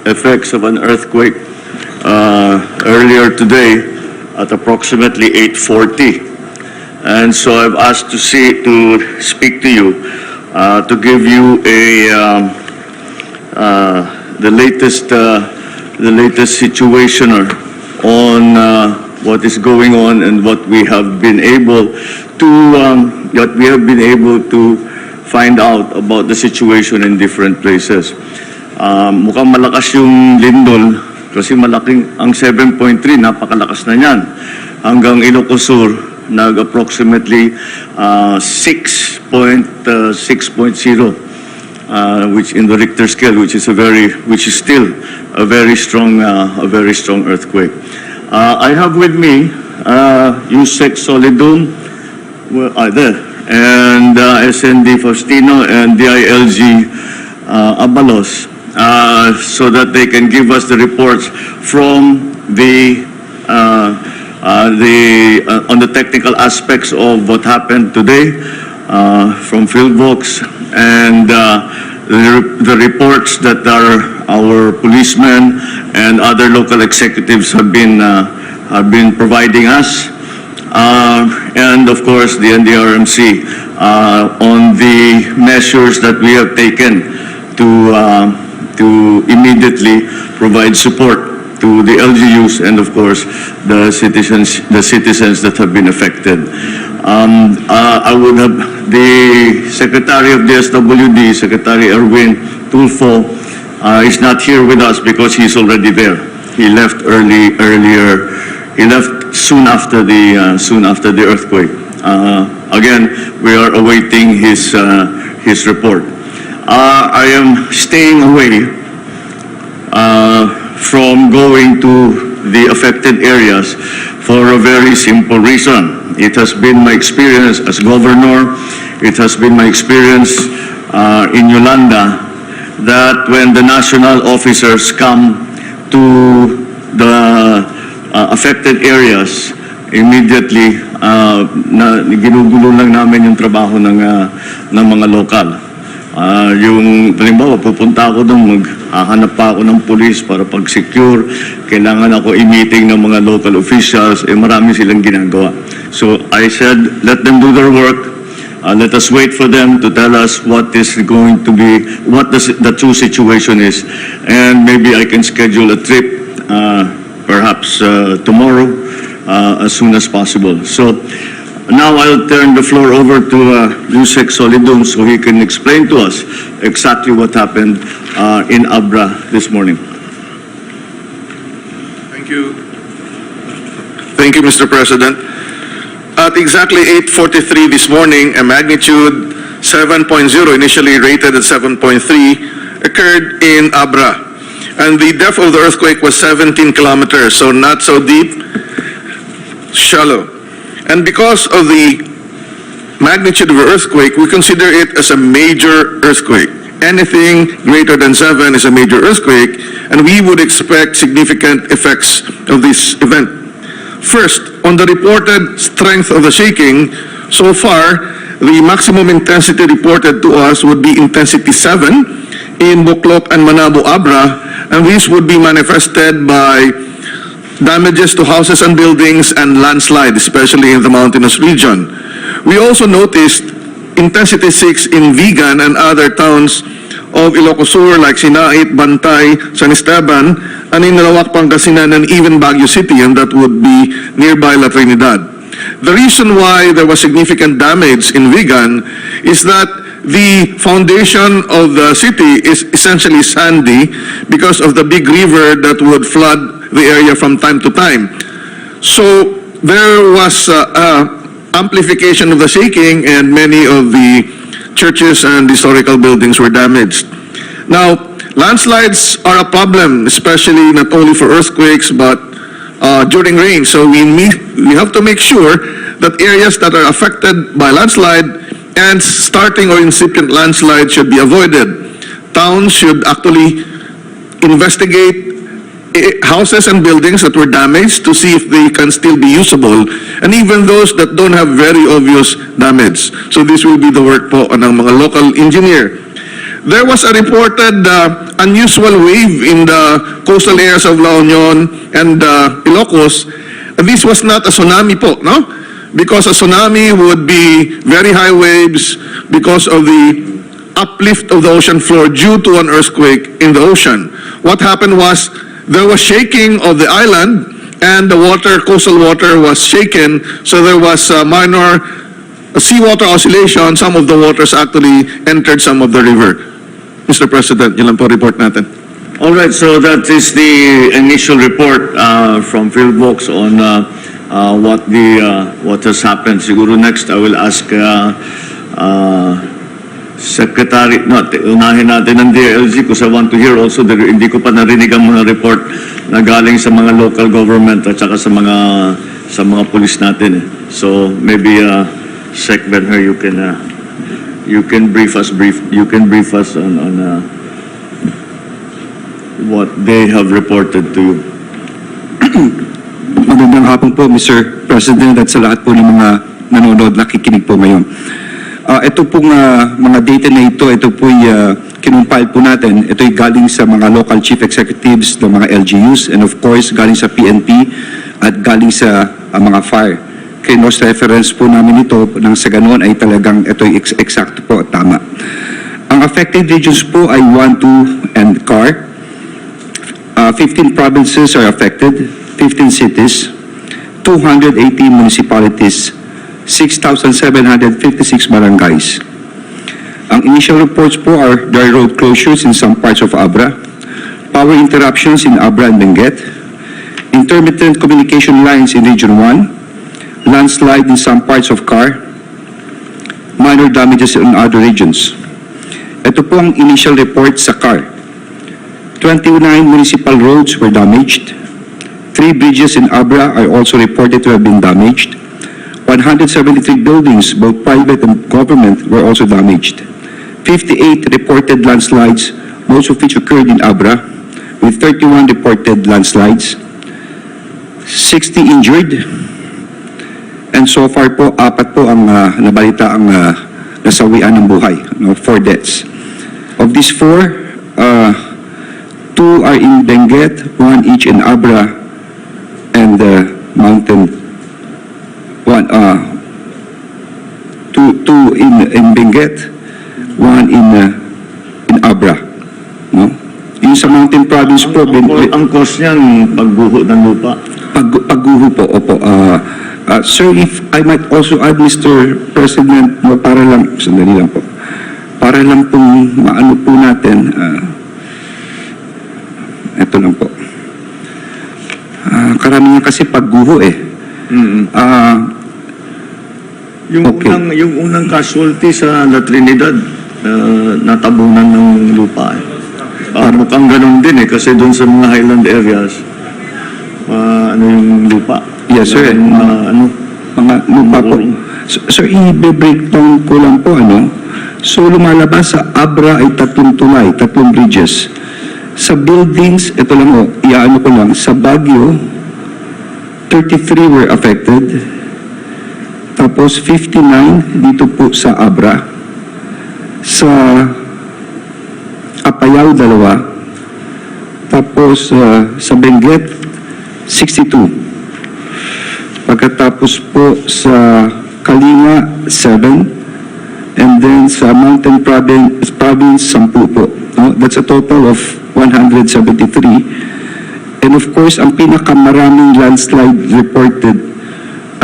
effects of an earthquake earlier today at approximately 8:40. And so I've asked to speak to you to give you the latest situation on what is going on and what we have been able to find out about the situation in different places. Mukhang malakas yung lindol kasi malaking ang 7.3, napakalakas na niyan. Hanggang Ilocos Sur, nag-approximately 6.0, which in the Richter scale, which is still a very strong earthquake. I have with me Yusek Solidum, there, and SND Faustino and DILG Abalos, so that they can give us the reports from on the technical aspects of what happened today from Philbox, and the reports that our policemen and other local executives have been providing us, and of course the NDRMC on the measures that we have taken to immediately provide support to the LGUs and of course the citizens that have been affected. I would have the Secretary of DSWD, Secretary Erwin Tulfo, is not here with us because he's already there. He left earlier. He left soon after the earthquake. Again, we are awaiting his report. I am staying away from going to the affected areas for a very simple reason. It has been my experience as governor, it has been my experience in Yolanda, that when the national officers come to the affected areas, immediately ginugulo lang namin yung trabaho ng mga lokal. Yung halimbawa, pupunta ako doon, maghahanap pa ako ng police para pag-secure, kailangan ako i-meeting ng mga local officials, marami silang ginagawa. So I said, let them do their work, let us wait for them to tell us what is going to be, what the true situation is, and maybe I can schedule a trip, perhaps tomorrow, as soon as possible. So now I'll turn the floor over to Yusek Solidum so he can explain to us exactly what happened in Abra this morning. Thank you. Thank you, Mr. President. At exactly 8:43 this morning, a magnitude 7.0, initially rated at 7.3, occurred in Abra. And the depth of the earthquake was 17 kilometers, so not so deep, shallow. And because of the magnitude of the earthquake, we consider it as a major earthquake. Anything greater than 7 is a major earthquake, and we would expect significant effects of this event. First, on the reported strength of the shaking, so far, the maximum intensity reported to us would be intensity 7 in Buklok and Manabo, Abra, and this would be manifested by damages to houses and buildings and landslide, especially in the mountainous region. We also noticed intensity 6 in Vigan and other towns of Ilocos Sur like Sinait, Bantay, San Esteban, and in Nalawak, Pangasinan, and even Baguio City, and that would be nearby La Trinidad. The reason why there was significant damage in Vigan is that the foundation of the city is essentially sandy because of the big river that would flood the area from time to time. So there was amplification of the shaking, and many of the churches and historical buildings were damaged. Now, landslides are a problem, especially not only for earthquakes but during rain. So we have to make sure that areas that are affected by landslide and starting or incipient landslide should be avoided. Towns should actually investigate houses and buildings that were damaged to see if they can still be usable, and even those that don't have very obvious damage. So this will be the work po ng mga local engineer. there was a reported unusual wave in the coastal areas of La Union and Ilocos. This was not a tsunami po, no? Because a tsunami would be very high waves because of the uplift of the ocean floor due to an earthquake in the ocean. What happened was there was shaking of the island and the water, coastal water was shaken, so there was a minor seawater oscillation. Some of the waters actually entered some of the river. Mr. President, yun lang po report natin. All right, so that is the initial report from PhilVox on what has happened. Siguro next I will ask Secretary, unahin natin ng DLG because I want to hear also, hindi ko pa narinig ang mga report na galing sa mga local government at saka sa mga police natin. So maybe Sec Benher, you can brief us on what they have reported to you. Magandang hapon po, Mr. President, at sa lahat po ng mga nanonood, nakikinig po ngayon. Ito pong mga data na ito po'y kinumpile po natin. Ito'y galing sa mga local chief executives ng mga LGUs and of course galing sa PNP at galing sa mga fire. Kinos-reference po namin ito nang sa ganoon ay talagang ito'y exact po at tama. Ang affected regions po ay 1, 2, and CAR. 15 provinces are affected, 15 cities, 280 municipalities, 6,756 barangays. Ang initial reports po are there are road closures in some parts of Abra, power interruptions in Abra and Benguet, intermittent communication lines in Region 1, landslide in some parts of CAR, minor damages in other regions. Ito po ang initial report sa CAR. 29 municipal roads were damaged. 3 bridges in Abra are also reported to have been damaged. 173 buildings, both private and government, were also damaged. 58 reported landslides, most of which occurred in Abra, with 31 reported landslides. 60 injured. And so far po, 4 po ang nabalita ang nasawian ng buhay, 4 deaths. Of these 4, 2 are in Benguet, 1 each in Abra, and Mountain. 2 in Benguet, 1 in Abra, no? Yung sa Mountain Province po, Ang cause niyan, pagguho ng lupa. pagguho po, opo. Sir, if I might also add, Mr. President, no, para lang, sandali lang po, para lang pong maano po natin, ito lang po. Karamihan kasi pagguho eh. Yung unang casualty sa La Trinidad, natabunan ng lupa eh. Mukhang ganun din eh, kasi doon sa mga highland areas, yung lupa. Yes, sir. Mga lupa po. Sir, i-breakdown ko lang po, So, lumalabas sa Abra ay 3 tulay, 3 bridges. Sa buildings, ito lang iaano ko lang, sa Baguio, 33 were affected. Tapos 59 dito po sa Abra. Sa Apayao, 2. Tapos sa Benguet, 62. Pagkatapos po sa Kalinga, 7. And then sa Mountain Province 10 po. No? That's a total of 173. And of course, ang pinakamaraming landslide reported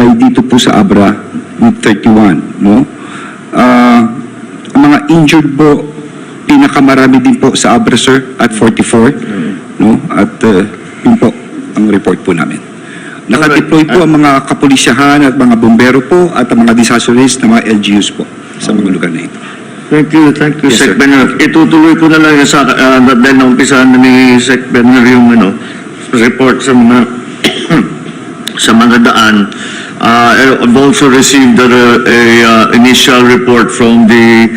ay dito po sa Abra with 31. No? Ang mga injured po, pinakamarami din po sa Abra, sir, at 44. No? At yun po ang report po namin. Nakadeploy po ang mga kapulisyahan at mga bombero po at ang mga disaster risk na mga LGUs po sa mga lugar na ito. Thank you, Yes, Sec sir. Benner. Itutuloy ko na lang sa dahil naumpisahan na ni Sec Benner yung report sa mga sa mga daan. I've also received a initial report from the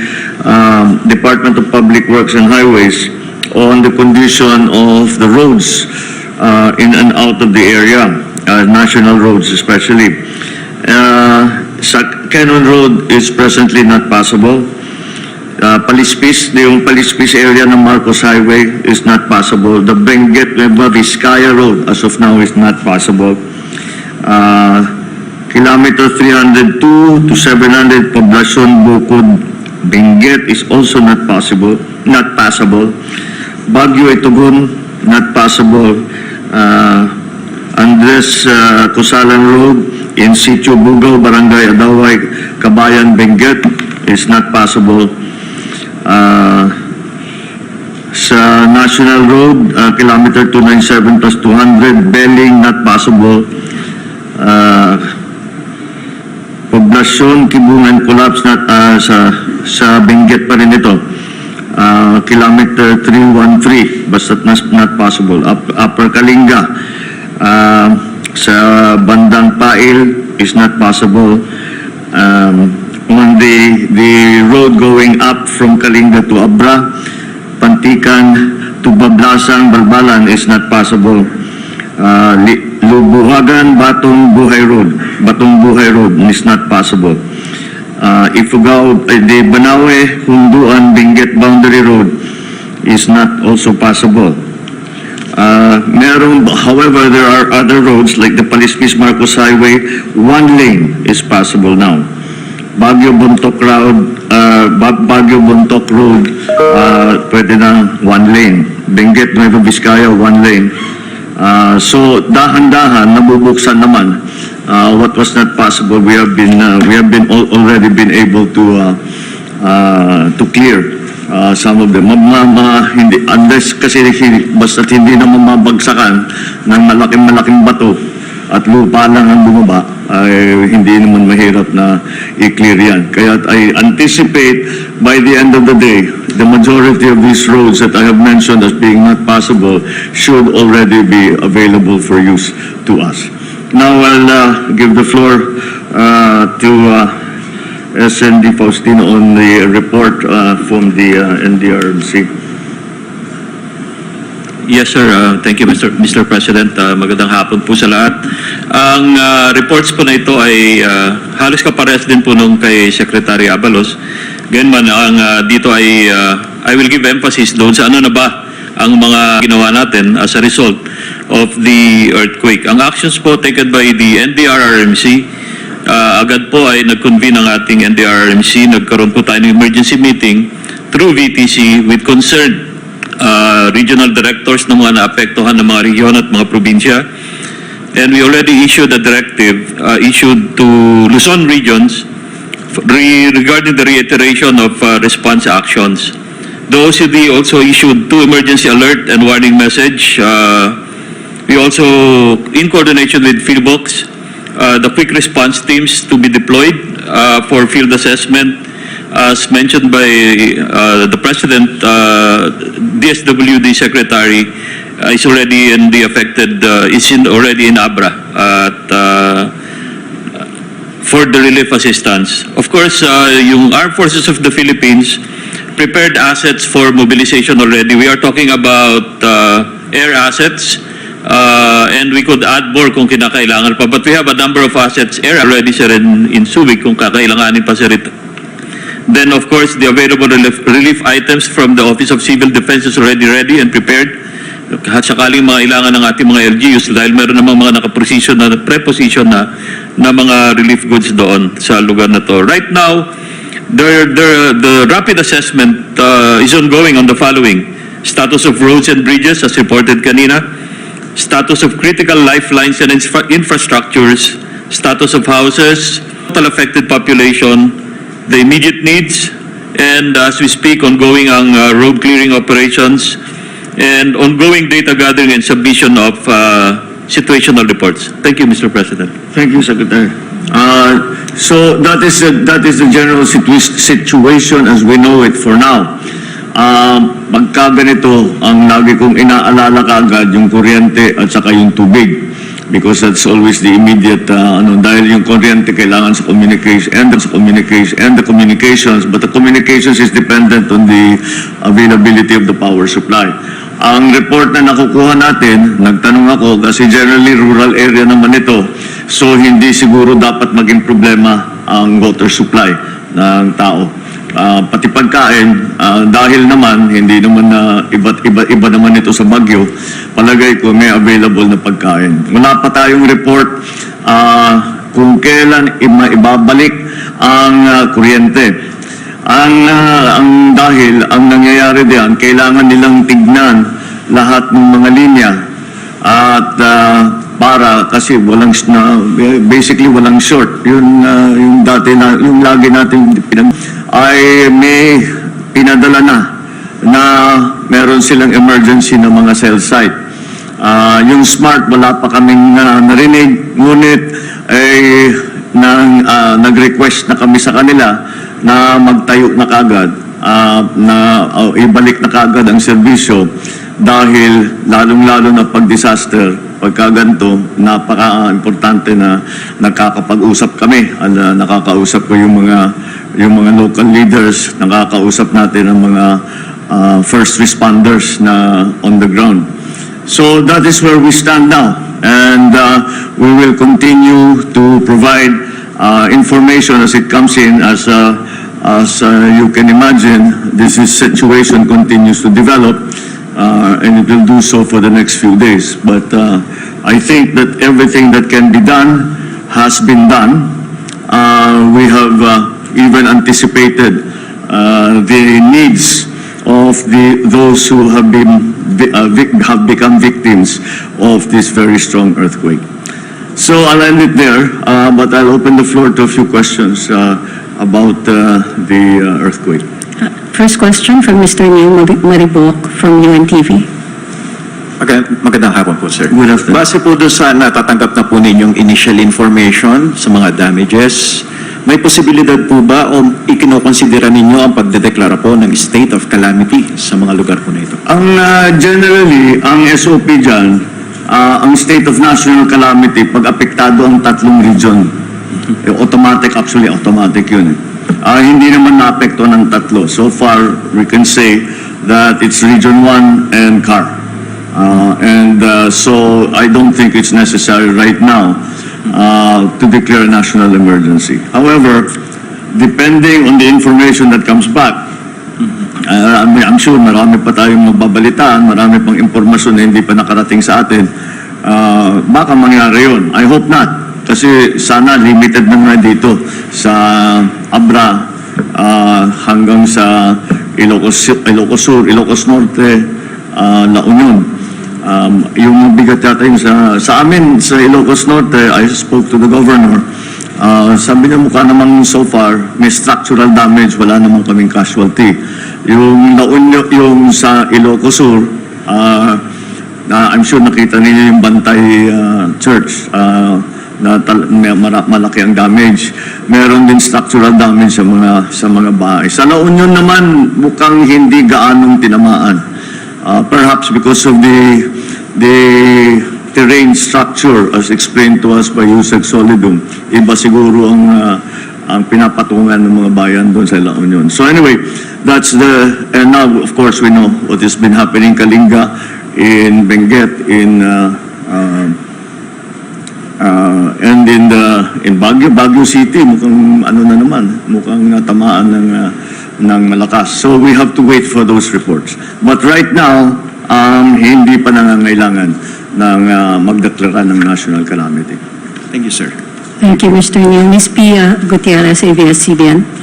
Department of Public Works and Highways on the condition of the roads in and out of the area, national roads especially. Sa Cannon Road is presently not passable. Palispis, yung Palispis area ng Marcos Highway is not possible. The Benguet Nueva Vizcaya Road as of now is not possible. Kilometer 302 to 700 Poblacion Bukod Benguet is also not possible. Baguio Itugon, not possible. Andres Cusalan Road, in situ Bugaw, Barangay Adaway, Kabayan, Benguet is not possible. Sa National Road, kilometer 297 plus 200, Belling, not possible. Poblacion, Kibungan, collapse, not, sa Benguet pa rin ito. Kilometer 313, basta not possible. Upper Kalinga, sa bandang Pail is not possible. On the road going up from Kalinga to Abra, Pantikan to Bablasang, Balbalan is not possible. Lubuhagan, Batong Buhay Road is not possible. Ifugao, the Banawe, Hunduan, Benguet boundary road is not also possible. However, there are other roads like the Palispis Marcos Highway, one lane is possible now. Baguio Bontoc Road, pwede na one lane. Benguet Nueva Vizcaya, one lane. So dahan-dahan nabubuksan naman. What was not possible, we have already been able to clear some of them. Hindi, unless kasi basta hindi na mamabagsakan ng malaking bato at lupa lang ang bumaba, ay hindi naman mahirap na i-clear yan. Kaya I anticipate by the end of the day, the majority of these roads that I have mentioned as being not possible should already be available for use to us. Now I'll give the floor to SND Faustino on the report from the NDRMC. Yes, sir. Thank you, Mr. President. Magandang hapon po sa lahat. Ang reports po na ito ay halos kaparehas din po nung kay Secretary Abalos. Ganyan man, dito ay I will give emphasis doon sa ano na ba ang mga ginawa natin as a result of the earthquake. Ang actions po taken by the NDRRMC, agad po ay nag-convene ang ating NDRRMC. Nagkaroon po tayo ng emergency meeting through VTC with concerned regional directors ng mga naapektuhan ng mga region at mga probinsya. And we already issued a directive issued to Luzon regions regarding the reiteration of response actions. The OCD also issued 2 emergency alert and warning message. We also, in coordination with PhilBox, the quick response teams to be deployed for field assessment. As mentioned by the President, DSWD Secretary is already in the affected, already in Abra for the relief assistance. Of course, yung Armed Forces of the Philippines prepared assets for mobilization already. We are talking about air assets, and we could add more kung kinakailangan pa. But we have a number of assets air already, sir, in Subic kung kakailanganin pa, sir. Then, of course, the available relief items from the Office of Civil Defense is already ready and prepared. At sakaling mga ilangan ng ating mga LGUs dahil meron namang mga nakaposition na, preposition na mga relief goods doon sa lugar na to. Right now, the rapid assessment is ongoing on the following: status of roads and bridges as reported kanina, status of critical lifelines and infrastructures, status of houses, total affected population, the immediate needs, and as we speak, ongoing ang road clearing operations, and ongoing data gathering and submission of situational reports. Thank you, Mr. President. Thank you, Secretary. So that is the general situation as we know it for now. Pagka ganito, ang lagi kong inaalala kaagad yung kuryente at saka yung tubig. Because that's always the immediate, dahil yung kuryente kailangan sa communication and the communications, but the communications is dependent on the availability of the power supply. Ang report na nakukuha natin, nagtanong ako, kasi generally rural area naman ito, so hindi siguro dapat maging problema ang water supply ng tao. pati pagkain, dahil naman hindi naman na iba naman ito sa Bagyo, palagay ko may available na pagkain. Wala pa tayong report kung kailan ibabalik ang kuryente. Dahil ang nangyayari diyan, kailangan nilang tignan lahat ng mga linya at kasi basically walang short. Yung dati na yung lagi natin ay may pinadala na meron silang emergency na mga cell site. Yung smart wala pa kaming narinig, ngunit nag-request na kami sa kanila na magtayo na kagad, ibalik na kagad ang serbisyo dahil lalong-lalo na pag-disaster, pagkaganto, napaka-importante na nakakapag-usap kami. Nakakausap ko yung mga local leaders, nakakausap natin ang mga first responders na on the ground. So that is where we stand now, and we will continue to provide information as it comes in. As you can imagine, this situation continues to develop, and it will do so for the next few days. But I think that everything that can be done has been done. We have even anticipated the needs of those who have become victims of this very strong earthquake. So I'll end it there, but I'll open the floor to a few questions about the earthquake. First question from Mr. Neil Maribok from UNTV. Magandang hapon po, sir. Good afternoon. Base po doon sa natatanggap na po ninyong initial information sa mga damages, may posibilidad po ba o ikinokonsidera ninyo ang pagdedeklara po ng state of calamity sa mga lugar po na ito? Generally, ang SOP dyan, ang state of national calamity, pag apektado ang tatlong region, automatic yun. Hindi naman naapekto ng tatlo. So far, we can say that it's Region 1 and CAR. So I don't think it's necessary right now to declare a national emergency. However, depending on the information that comes back, I'm sure marami pa tayong magbabalitaan, marami pang impormasyon na hindi pa nakarating sa atin. Baka mangyari yun. I hope not. Kasi sana limited na nga dito sa Abra hanggang sa Ilocos Sur, Ilocos Norte, La Union. Yung mabigat yata yung sa amin, sa Ilocos Norte, I spoke to the governor. Sabi niya mukha namang so far, may structural damage, wala namang kaming casualty. Yung La Union, yung sa Ilocos Sur, I'm sure nakita niyo yung Bantay Church, na malaki ang damage. Meron din structural damage sa mga bahay. Sa La Union naman, mukhang hindi gaanong tinamaan. Perhaps because of the terrain structure as explained to us by Yusek Solidum. Iba siguro ang pinapatungan ng mga bayan doon sa La Union. So anyway, and now of course we know what has been happening Kalinga, in Benguet, and in Baguio City, mukhang mukhang natamaan ng malakas. So we have to wait for those reports. But right now, hindi pa nangangailangan ng magdeklara ng national calamity. Thank you, sir. Thank you, Mr. Neil. Ms. Pia Gutierrez, ABS-CBN.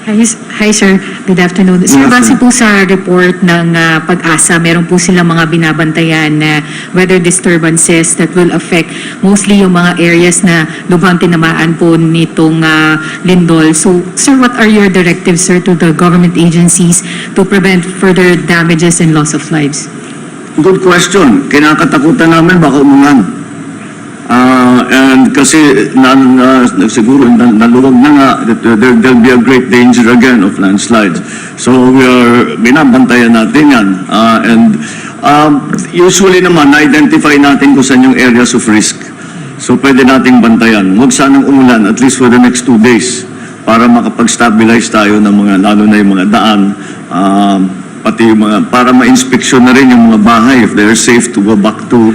Hi, sir. Good afternoon. Sir, base po sa report ng Pag-asa, meron po silang mga binabantayan na weather disturbances that will affect mostly yung mga areas na lubhang tinamaan po nitong lindol. So, sir, what are your directives, sir, to the government agencies to prevent further damages and loss of lives? Good question. Kinakatakutan namin baka umungan. And kasi siguro naluwag na nga, there'll be a great danger again of landslides. So binabantayan natin yan. Usually naman, na-identify natin kung saan yung areas of risk. So pwede nating bantayan. Huwag sanang umulan, at least for the next 2 days, para makapag-stabilize tayo ng lalo na yung mga daan, pati yung para ma-inspeksyon na rin yung mga bahay if they're safe to go back to.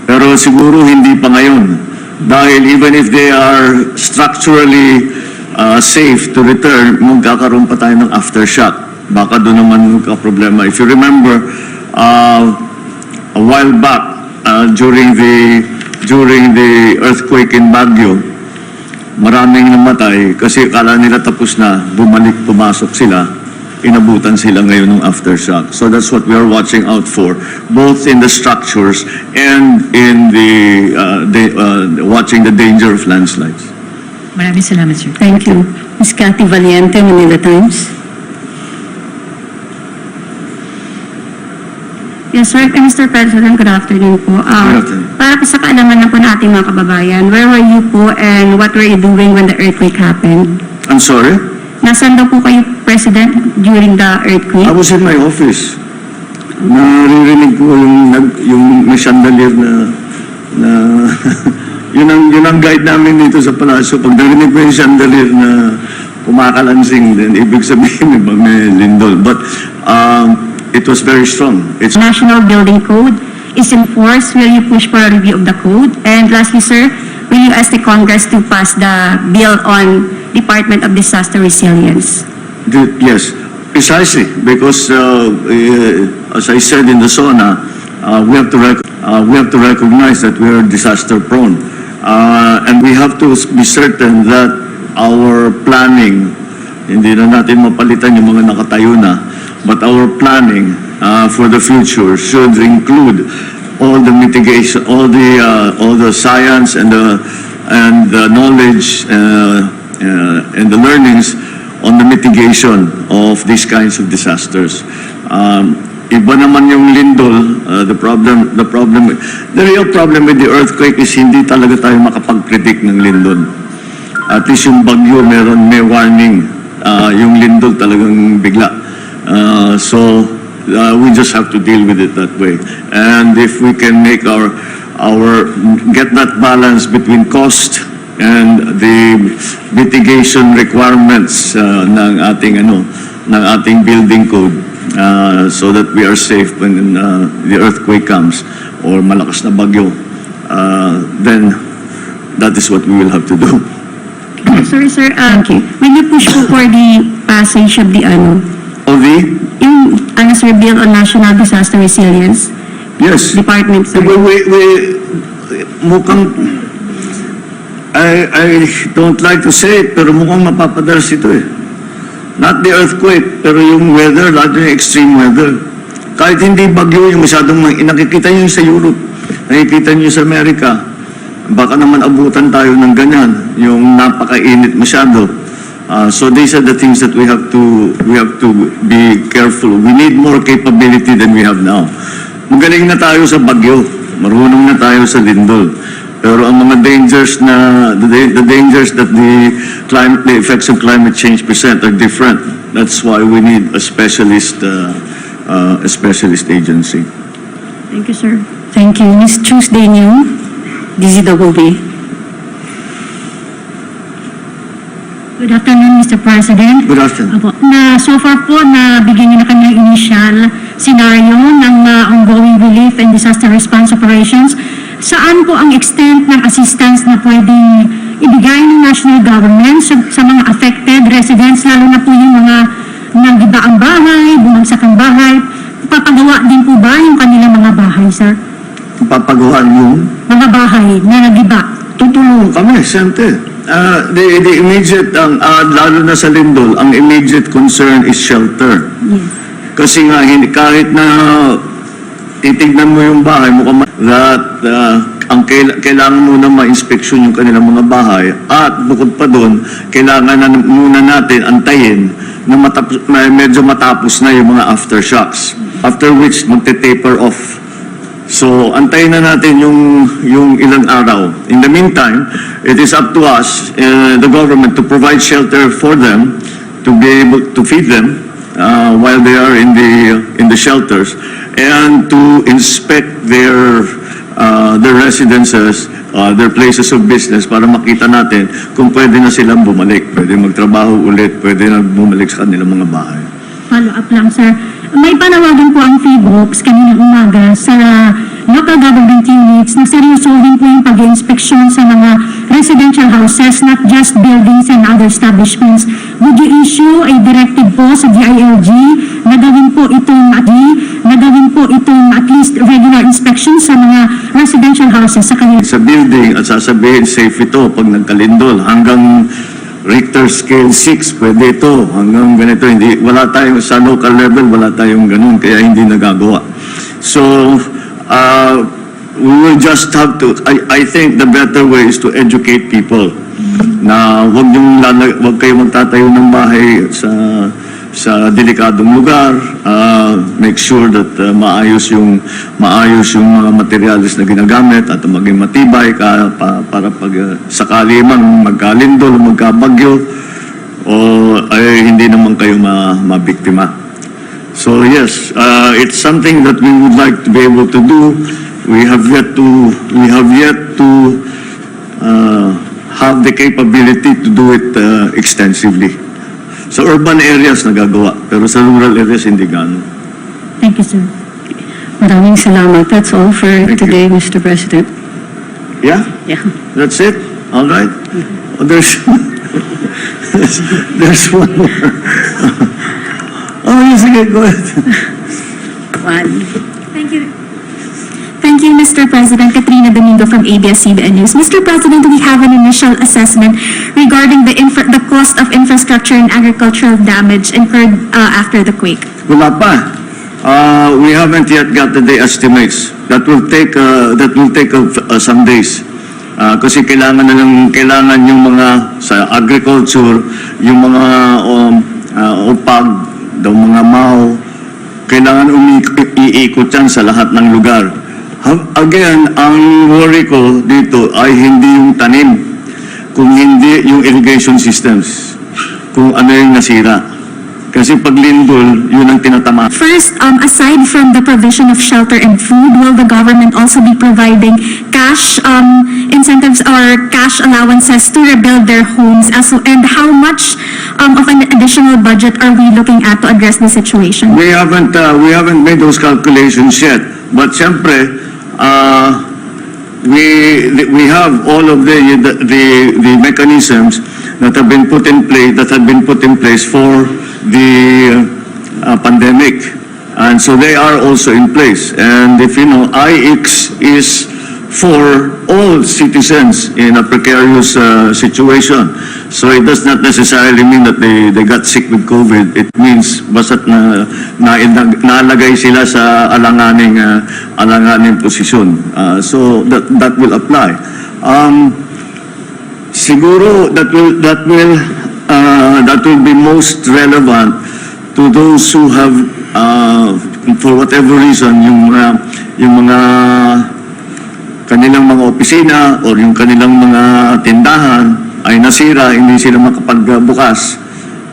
Pero siguro hindi pa ngayon. Dahil even if they are structurally safe to return, magkakaroon pa tayo ng aftershock. Baka doon naman magka-problema. If you remember, a while back, during the earthquake in Baguio, maraming namatay kasi akala nila tapos na, pumasok sila, inabutan sila ngayon ng aftershock. So that's what we are watching out for, both in the structures and in watching the danger of landslides. Maraming salamat, sir. Thank you. Ms. Cathy Valiente, Manila Times. Yes, sir. Mr. President, good afternoon po. afternoon. Para po sa kaalaman na po nating mga kababayan, where were you po and what were you doing when the earthquake happened? I'm sorry? Nasaan daw po kayo, President, during the earthquake? I was in my office. Naririnig ko yung may chandelier na yun ang guide namin dito sa palasyo. Pag narinig ko yung chandelier na kumakalansing, then ibig sabihin may lindol. But it was very strong. It's National Building Code is enforced. Will you push for a review of the code? And lastly, sir, will you ask the Congress to pass the bill on Department of Disaster Resilience? Yes, precisely, because as I said in the SONA, we have to recognize that we are disaster prone, and we have to be certain that our planning, hindi na natin mapalitan yung mga nakatayo na, but our planning for the future should include all the mitigation, all the science and the knowledge and the learnings on the mitigation of these kinds of disasters. Iba naman yung lindol, the real problem with the earthquake is hindi talaga tayo makapag-predict ng lindol. At least yung bagyo may warning, yung lindol talagang bigla. So we just have to deal with it that way. And if we can make get that balance between cost and the mitigation requirements ng ating building code, so that we are safe when the earthquake comes or malakas na bagyo, then that is what we will have to do. Sorry, sir. Will you push po for the passage of the sir, bill on National Disaster Resilience Yes. Department, sir? Mukhang, I don't like to say it, pero mukhang mapapadalas ito eh. Not the earthquake, pero yung weather, lalo yung extreme weather. Kahit hindi bagyo, yung masyadong nakikita nyo sa Europe, nakikita nyo sa Amerika, baka naman abutan tayo ng ganyan, yung napakainit masyado. So these are the things that we have to be careful. We need more capability than we have now. Magaling na tayo sa bagyo, marunong na tayo sa lindol. Pero ang mga dangers the dangers that the effects of climate change present are different. That's why we need a specialist agency. Thank you, sir. Thank you. Ms. Tuesday New, DZWB. Good afternoon, Mr. President. Good afternoon. Apo, so far po, nabigyan niyo na kami ng initial scenario ng ongoing relief and disaster response operations. Saan po ang extent ng assistance na pwedeng ibigay ng national government sa mga affected residents, lalo na po yung mga nagiba ang bahay, bumagsak ang bahay? Papagawa din po ba yung kanilang mga bahay, sir? Papagawa yung Mga bahay na nagiba? tutulong kami, siyempre. The immediate, lalo na sa lindol, ang immediate concern is shelter. Yes. Kasi nga, kahit na titignan mo yung bahay, mukhang that kailangan muna ma-inspeksyon yung kanilang mga bahay. At bukod pa doon, kailangan muna natin antayin na medyo matapos na yung mga aftershocks. After which, magte-taper off. So, antayin na natin yung ilang araw. In the meantime, it is up to us, the government, to provide shelter for them, to be able to feed them while they are in the shelters, and to inspect their residences, their places of business, para makita natin kung pwede na silang bumalik, pwede magtrabaho ulit, pwede na bumalik sa kanilang mga bahay. follow-up lang, sir. May panawagan po ang FIBOX kaninang umaga sa local government units na seryosohin po yung pag-inspeksyon sa mga residential houses, not just buildings and other establishments. Would you issue a directive po sa DILG na gawin po itong at least regular inspection sa mga residential houses sa kanila? Sa building at sasabihin safe ito pag nagkalindol hanggang Richter scale 6, pwede ito. Hanggang ganito, hindi, wala tayong, sa local level, wala tayong ganun, kaya hindi nagagawa. So, we will just have to, I think the better way is to educate people na wag kayong magtatayo ng bahay sa delikadong lugar. Make sure that maayos yung mga materials na ginagamit at maging matibay para pag sakali mang magkalindol o magkabagyo o ay hindi naman kayo mabiktima. So yes, it's something that we would like to be able to do. We have yet to have the capability to do it extensively. Sa urban areas nagagawa, pero sa rural areas hindi gano'n. Thank you, sir. Maraming salamat. That's all for today, Mr. President. Yeah? Yeah. That's it? All right? Oh, there's one more. Oh, yes, okay, go ahead. One. Thank you. Thank you, Mr. President. Katrina Domingo from ABS-CBN News. Mr. President, we have an initial assessment regarding the cost of infrastructure and agricultural damage incurred after the quake. Wala pa. We haven't yet got the estimates. That will take some days. Kasi kailangan yung mga sa agriculture, yung mga upag, mga MAO, kailangan iikot yan sa lahat ng lugar. Again, ang worry ko dito ay hindi yung tanim, kung hindi yung irrigation systems, kung ano yung nasira. Kasi pag lindol, yun ang tinatama. First, aside from the provision of shelter and food, will the government also be providing cash incentives or cash allowances to rebuild their homes? And how much of an additional budget are we looking at to address the situation? We haven't made those calculations yet. But siyempre, we have all of the mechanisms that have been put in place for the pandemic, and so they are also in place. And if you know, IX is for all citizens in a precarious situation. So it does not necessarily mean that they got sick with COVID. It means basta't nalagay sila sa alanganing posisyon. So that will apply. Siguro that will be most relevant to those who have for whatever reason yung mga kanilang mga opisina o yung kanilang mga tindahan ay nasira, hindi sila makapagbukas,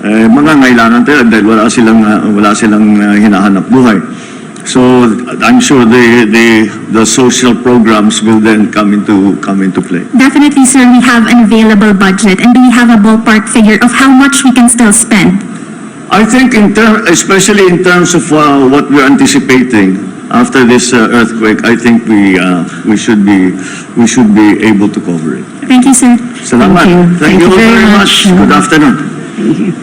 mga ngailangan talaga dahil wala silang hinahanap buhay. So I'm sure the social programs will then come into play. Definitely, sir, we have an available budget, and do we have a ballpark figure of how much we can still spend? I think especially in terms of what we're anticipating after this earthquake, I think we should be able to cover it. Thank you, sir. Salamat. Thank you. Thank you all very much. Good afternoon. Thank you.